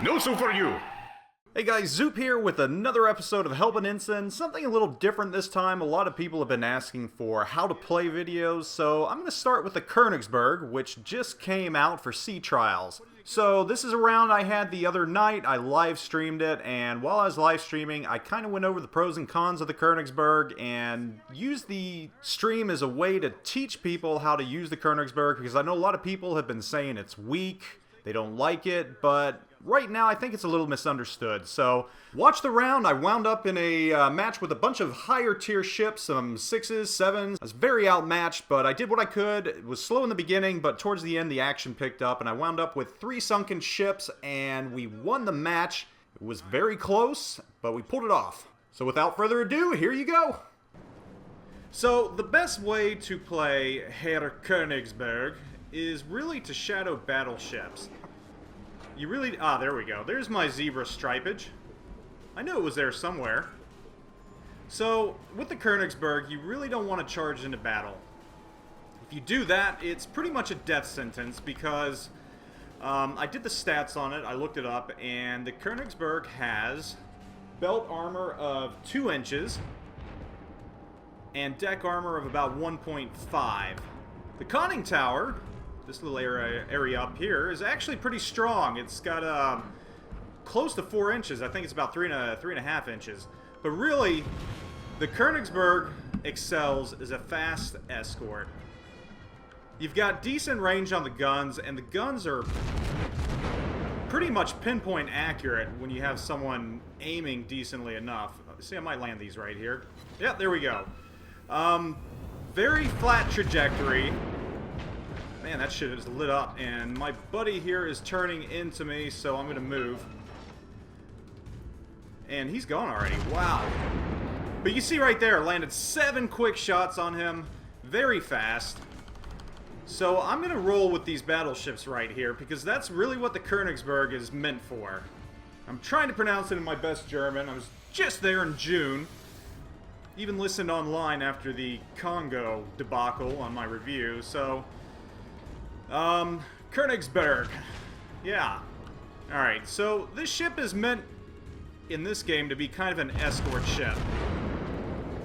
NoZoupForYou! Hey guys, Zoop here with another episode of Helping Ensign. Something a little different this time. A lot of people have been asking for how to play videos, so I'm going to start with the Königsberg, which just came out for sea trials. So this is a round I had the other night. I live streamed it, and while I was live streaming, I kind of went over the pros and cons of the Königsberg and used the stream as a way to teach people how to use the Königsberg, because I know a lot of people have been saying it's weak, they don't like it, but right now, I think it's a little misunderstood. So, watch the round. I wound up in a match with a bunch of higher tier ships, some 6s, 7s. I was very outmatched, but I did what I could. It was slow in the beginning, but towards the end, the action picked up, and I wound up with 3 sunken ships, and we won the match. It was very close, but we pulled it off. So, without further ado, here you go. So, the best way to play Herr Königsberg is really to shadow battleships. You really... there we go. There's my zebra stripage. I knew it was there somewhere. So, with the Königsberg, you really don't want to charge into battle. If you do that, it's pretty much a death sentence because I did the stats on it, I looked it up, and the Königsberg has belt armor of 2 inches and deck armor of about 1.5. The conning tower, this little area up here, is actually pretty strong. It's got close to 4 inches. I think it's about 3.5 inches. But really, the Königsberg excels as a fast escort. You've got decent range on the guns, and the guns are pretty much pinpoint accurate when you have someone aiming decently enough. See, I might land these right here. Yep, there we go. Very flat trajectory. Man, that shit is lit up, and my buddy here is turning into me, so I'm going to move. And he's gone already. Wow. But you see right there, landed 7 quick shots on him. Very fast. So I'm going to roll with these battleships right here, because that's really what the Königsberg is meant for. I'm trying to pronounce it in my best German. I was just there in June. Even listened online after the Congo debacle on my review, so... Königsberg. Yeah. Alright, so this ship is meant in this game to be kind of an escort ship.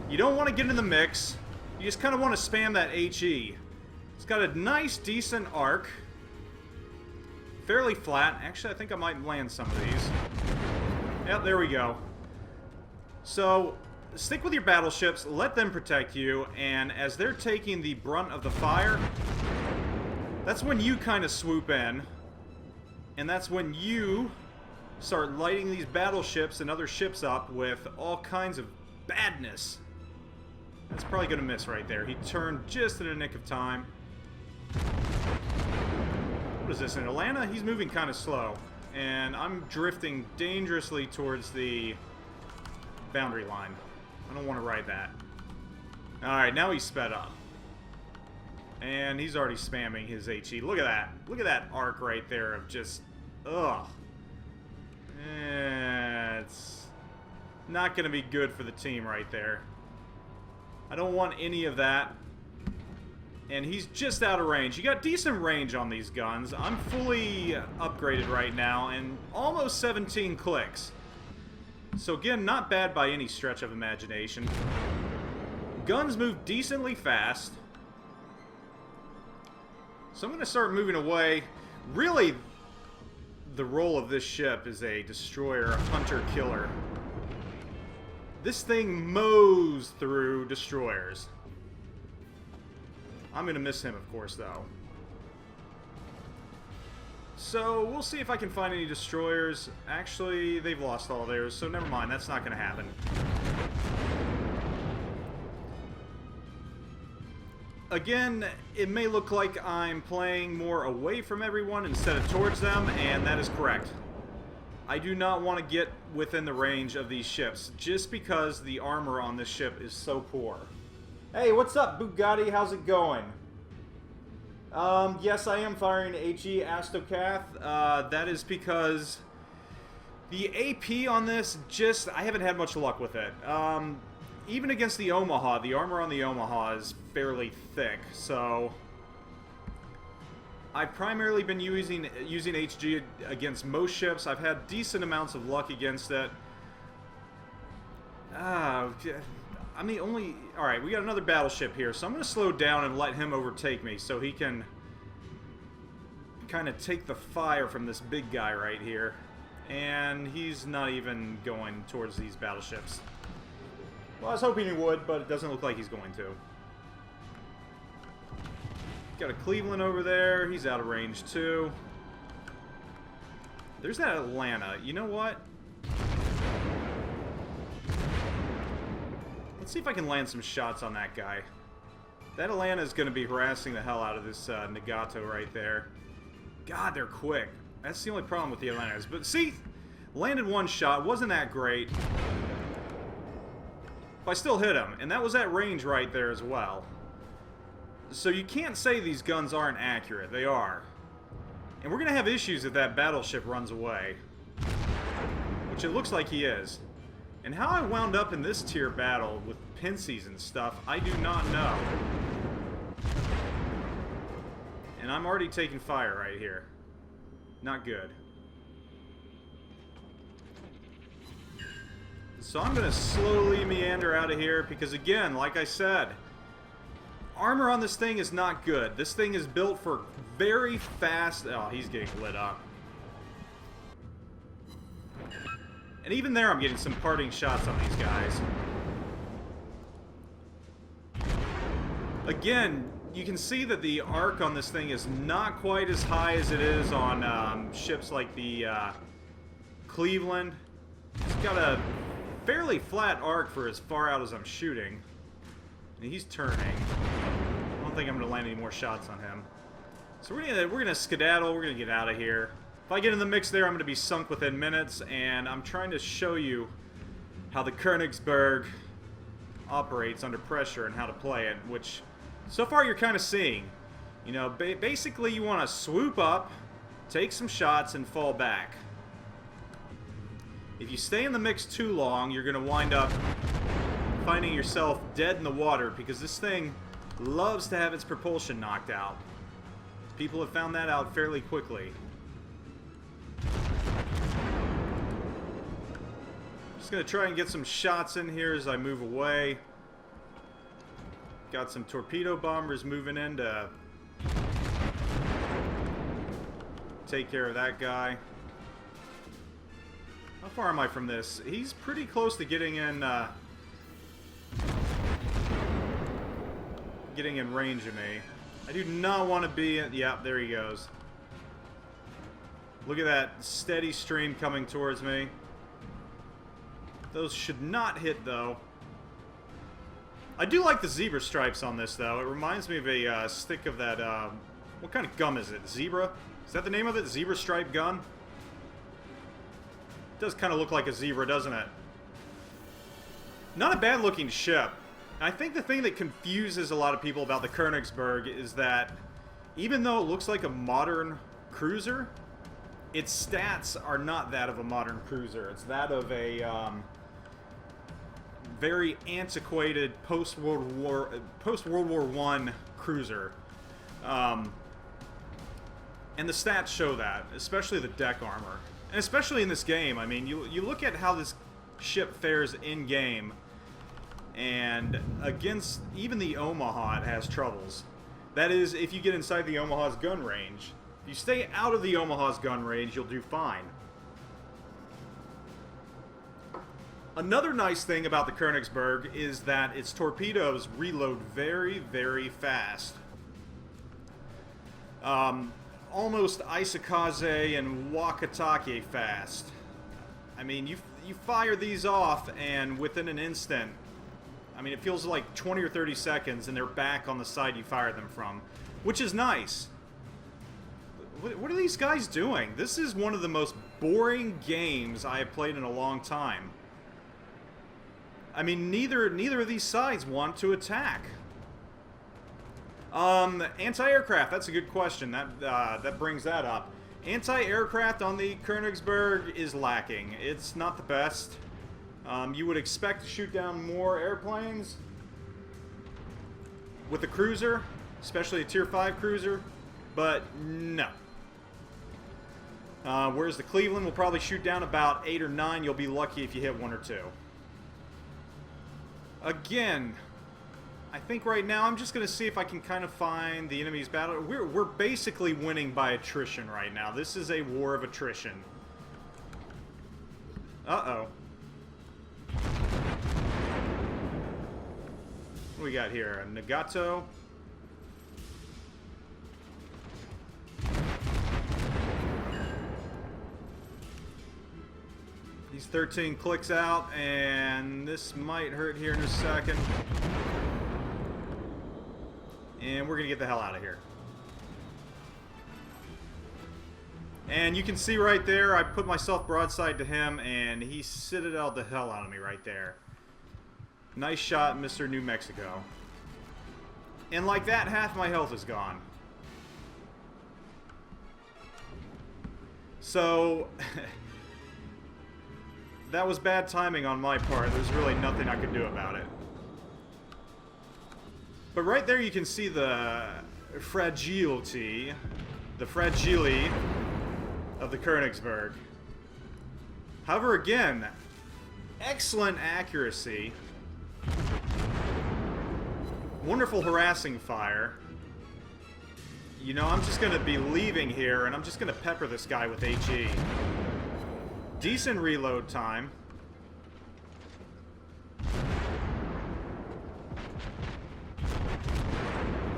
You don't want to get in the mix. You just kind of want to spam that HE. It's got a nice, decent arc. Fairly flat. Actually, I think I might land some of these. Yep, there we go. So, stick with your battleships, let them protect you, and as they're taking the brunt of the fire... that's when you kind of swoop in, and that's when you start lighting these battleships and other ships up with all kinds of badness. That's probably going to miss right there. He turned just in the nick of time. What is this, in Atlanta? He's moving kind of slow, and I'm drifting dangerously towards the boundary line. I don't want to ride that. Alright, now he's sped up. And he's already spamming his HE. Look at that. Look at that arc right there of just... ugh. It's not going to be good for the team right there. I don't want any of that. And he's just out of range. You got decent range on these guns. I'm fully upgraded right now and almost 17 clicks. So again, not bad by any stretch of imagination. Guns move decently fast. So I'm going to start moving away. Really, the role of this ship is a destroyer, a hunter-killer. This thing mows through destroyers. I'm going to miss him, of course, though. So, we'll see if I can find any destroyers. Actually, they've lost all theirs, so never mind. That's not going to happen. Again, it may look like I'm playing more away from everyone instead of towards them, and that is correct. I do not want to get within the range of these ships, just because the armor on this ship is so poor. Hey, what's up, Bugatti? How's it going? Yes, I am firing HE Astocath. That is because the AP on this I haven't had much luck with it. Even against the Omaha, the armor on the Omaha is fairly thick, so I've primarily been using HG against most ships. I've had decent amounts of luck against it. I'm the only... Alright, we got another battleship here, so I'm going to slow down and let him overtake me so he can kind of take the fire from this big guy right here. And he's not even going towards these battleships. Well, I was hoping he would, but it doesn't look like he's going to. Got a Cleveland over there. He's out of range, too. There's that Atlanta. You know what? Let's see if I can land some shots on that guy. That Atlanta is going to be harassing the hell out of this Nagato right there. God, they're quick. That's the only problem with the Atlantas. But see, landed one shot. Wasn't that great. But I still hit him. And that was at range right there as well. So you can't say these guns aren't accurate. They are. And we're going to have issues if that battleship runs away. Which it looks like he is. And how I wound up in this tier battle with pincies and stuff, I do not know. And I'm already taking fire right here. Not good. So I'm going to slowly meander out of here because, again, like I said, armor on this thing is not good. This thing is built for very fast... Oh, he's getting lit up. And even there, I'm getting some parting shots on these guys. Again, you can see that the arc on this thing is not quite as high as it is on ships like the Cleveland. It's got a fairly flat arc for as far out as I'm shooting. And he's turning. I don't think I'm going to land any more shots on him. So we're gonna skedaddle. We're going to get out of here. If I get in the mix there, I'm going to be sunk within minutes. And I'm trying to show you how the Königsberg operates under pressure and how to play it, which so far you're kind of seeing. You know, basically you want to swoop up, take some shots, and fall back. If you stay in the mix too long, you're going to wind up finding yourself dead in the water because this thing loves to have its propulsion knocked out. People have found that out fairly quickly. Just going to try and get some shots in here as I move away. Got some torpedo bombers moving in to take care of that guy. How far am I from this? He's pretty close to getting in range of me. I do not want to be in... Yeah, there he goes. Look at that steady stream coming towards me. Those should not hit, though. I do like the zebra stripes on this, though. It reminds me of a stick of that... what kind of gum is it? Zebra? Is that the name of it? Zebra stripe gun? It does kind of look like a zebra, doesn't it? Not a bad-looking ship. I think the thing that confuses a lot of people about the Königsberg is that even though it looks like a modern cruiser, its stats are not that of a modern cruiser. It's that of a very antiquated post-World War I cruiser. And the stats show that, especially the deck armor. And especially in this game, I mean, you look at how this ship fares in-game, and against even the Omaha, it has troubles. That is, if you get inside the Omaha's gun range. If you stay out of the Omaha's gun range, you'll do fine. Another nice thing about the Königsberg is that its torpedoes reload very, very fast. Almost Isakaze and Wakatake fast. I mean, you fire these off, and within an instant, I mean, it feels like 20 or 30 seconds, and they're back on the side you fired them from, which is nice. What are these guys doing? This is one of the most boring games I have played in a long time. I mean, neither of these sides want to attack. Anti-aircraft, that's a good question. That brings that up. Anti-aircraft on the Königsberg is lacking. It's not the best. You would expect to shoot down more airplanes with a cruiser, especially a Tier 5 cruiser. But no. Whereas the Cleveland will probably shoot down about 8 or 9. You'll be lucky if you hit 1 or 2. Again, I think right now I'm just going to see if I can kind of find the enemy's battle. We're basically winning by attrition right now. This is a war of attrition. Uh-oh. What do we got here? A Nagato. He's 13 clicks out, and this might hurt here in a second. And we're going to get the hell out of here. And you can see right there, I put myself broadside to him, and he citadeled the hell out of me right there. Nice shot, Mr. New Mexico. And like that, half my health is gone. So... that was bad timing on my part. There's really nothing I could do about it. But right there you can see the fragility, of the Königsberg. However, again, excellent accuracy. Wonderful harassing fire. You know, I'm just going to be leaving here, and I'm just going to pepper this guy with HE. Decent reload time.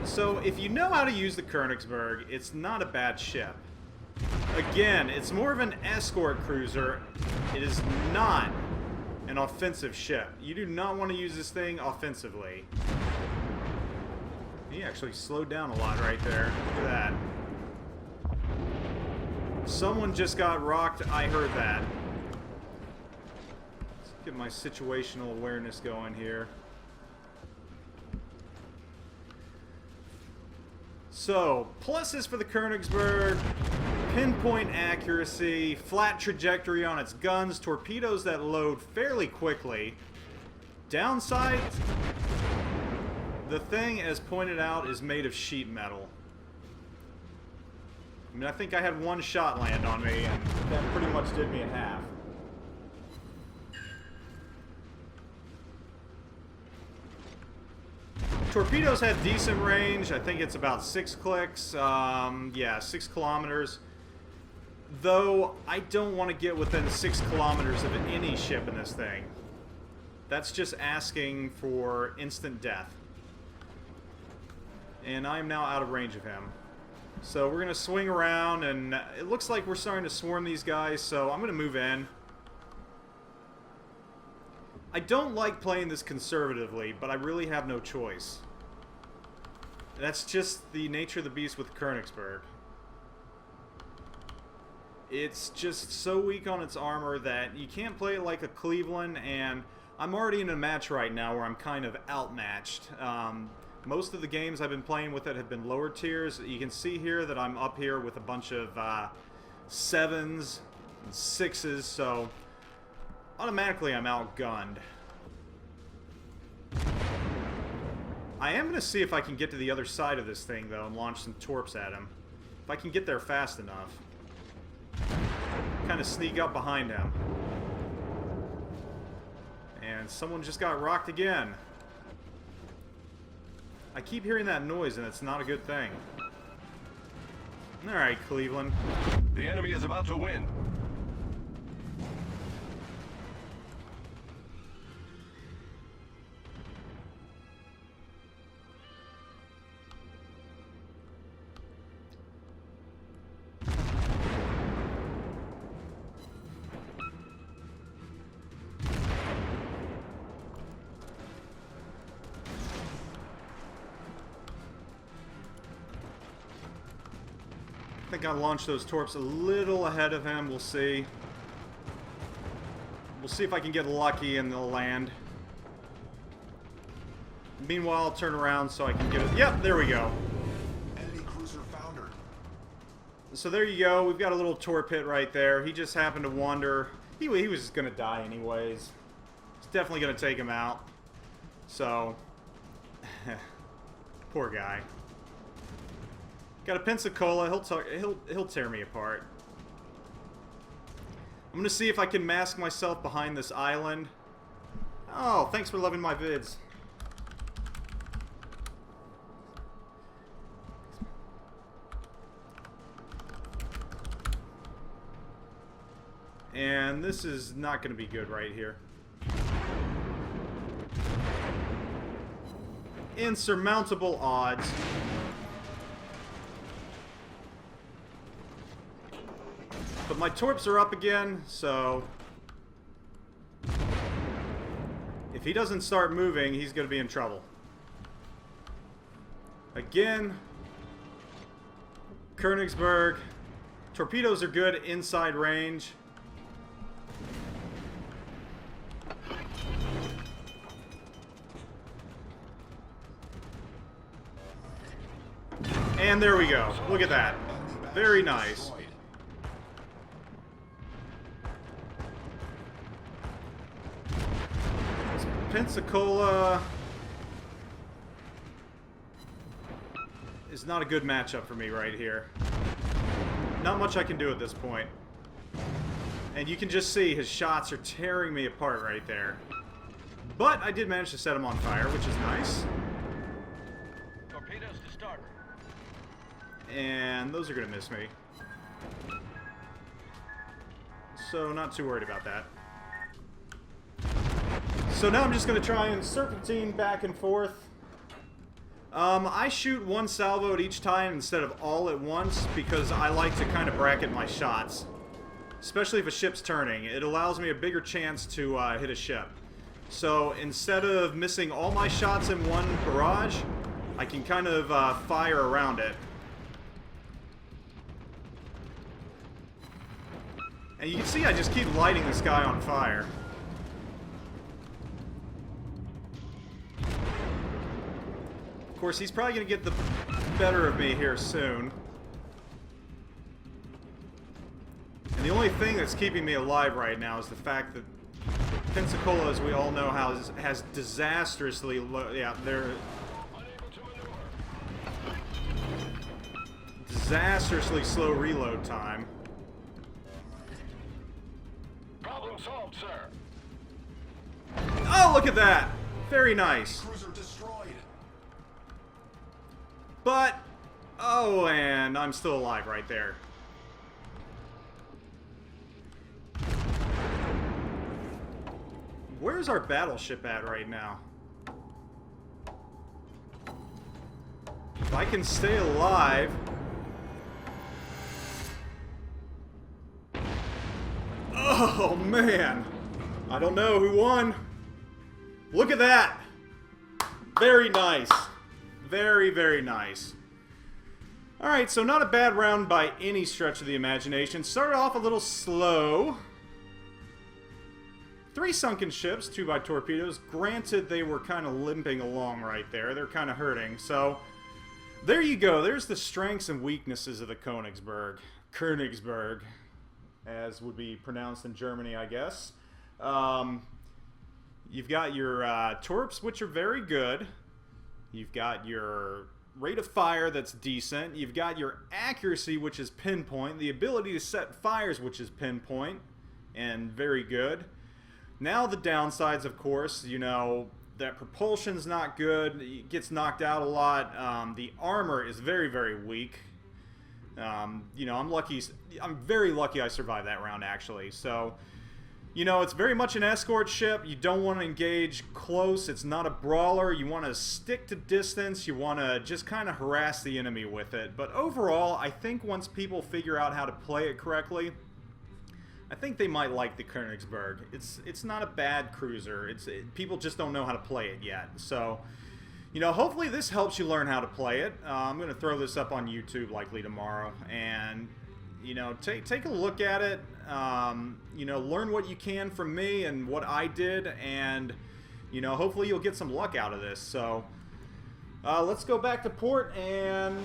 So, if you know how to use the Königsberg, it's not a bad ship. Again, it's more of an escort cruiser. It is not an offensive ship. You do not want to use this thing offensively. He actually slowed down a lot right there. Look at that. Someone just got rocked. I heard that. Let's get my situational awareness going here. So, pluses for the Königsberg, pinpoint accuracy, flat trajectory on its guns, torpedoes that load fairly quickly. Downside, the thing, as pointed out, is made of sheet metal. I mean, I think I had one shot land on me, and that pretty much did me in half. Torpedoes had decent range. I think it's about 6 clicks. Yeah, 6 kilometers. Though, I don't want to get within 6 kilometers of any ship in this thing. That's just asking for instant death. And I'm now out of range of him. So we're going to swing around, and it looks like we're starting to swarm these guys, so I'm going to move in. I don't like playing this conservatively, but I really have no choice. That's just the nature of the beast with Königsberg. It's just so weak on its armor that you can't play it like a Cleveland, and I'm already in a match right now where I'm kind of outmatched. Most of the games I've been playing with it have been lower tiers. You can see here that I'm up here with a bunch of 7s and 6s, so automatically I'm outgunned. I am going to see if I can get to the other side of this thing, though, and launch some torps at him. If I can get there fast enough. Kind of sneak up behind him. And someone just got rocked again. I keep hearing that noise, and it's not a good thing. Alright, Cleveland. The enemy is about to win. I think I launched those torps a little ahead of him. We'll see. We'll see if I can get lucky and they'll land. Meanwhile, I'll turn around so I can get it. Yep, there we go. Enemy cruiser foundered. So there you go. We've got a little torp hit right there. He just happened to wander. He was going to die anyways. It's definitely going to take him out. So, poor guy. Got a Pensacola. He'll tear me apart. I'm gonna see if I can mask myself behind this island. Oh, thanks for loving my vids. And this is not going to be good right here. Insurmountable odds. But my torps are up again, so if he doesn't start moving, he's going to be in trouble. Again, Königsberg. Torpedoes are good inside range. And there we go. Look at that. Very nice. Pensacola is not a good matchup for me right here. Not much I can do at this point. And you can just see his shots are tearing me apart right there. But I did manage to set him on fire, which is nice. Torpedoes to start. And those are going to miss me. So not too worried about that. So now I'm just going to try and serpentine back and forth. I shoot one salvo at each time instead of all at once because I like to kind of bracket my shots. Especially if a ship's turning. It allows me a bigger chance to hit a ship. So instead of missing all my shots in one barrage, I can kind of fire around it. And you can see I just keep lighting this guy on fire. Of course, he's probably going to get the better of me here soon. And the only thing that's keeping me alive right now is the fact that Pensacola, as we all know, has disastrously low... Yeah, they're... disastrously slow reload time. Problem solved, sir. Oh, look at that! Very nice. Cruiser destroyed. But... oh, and I'm still alive right there. Where's our battleship at right now? If I can stay alive... oh, man! I don't know who won. Look at that! Very nice. Very, very nice. Alright, so not a bad round by any stretch of the imagination. Started off a little slow. 3 sunken ships, 2 by torpedoes. Granted, they were kind of limping along right there. They're kind of hurting. So, there you go. There's the strengths and weaknesses of the Königsberg. Königsberg, as would be pronounced in Germany, I guess. You've got your torps, which are very good. You've got your rate of fire that's decent. You've got your accuracy, which is pinpoint. The ability to set fires, which is pinpoint. And very good. Now the downsides, of course, you know, that propulsion's not good. It gets knocked out a lot. The armor is very, very weak. You know, I'm very lucky I survived that round, actually. So, you know, it's very much an escort ship. You don't want to engage close. It's not a brawler. You want to stick to distance. You want to just kind of harass the enemy with it. But overall, I think once people figure out how to play it correctly, I think they might like the Königsberg. It's not a bad cruiser. People just don't know how to play it yet. So, you know, hopefully this helps you learn how to play it. I'm going to throw this up on YouTube likely tomorrow. And, you know, take a look at it. You know, learn what you can from me and what I did. And, you know, hopefully you'll get some luck out of this. So, let's go back to port. And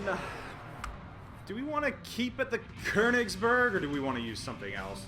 do we want to keep at the Königsberg or do we want to use something else?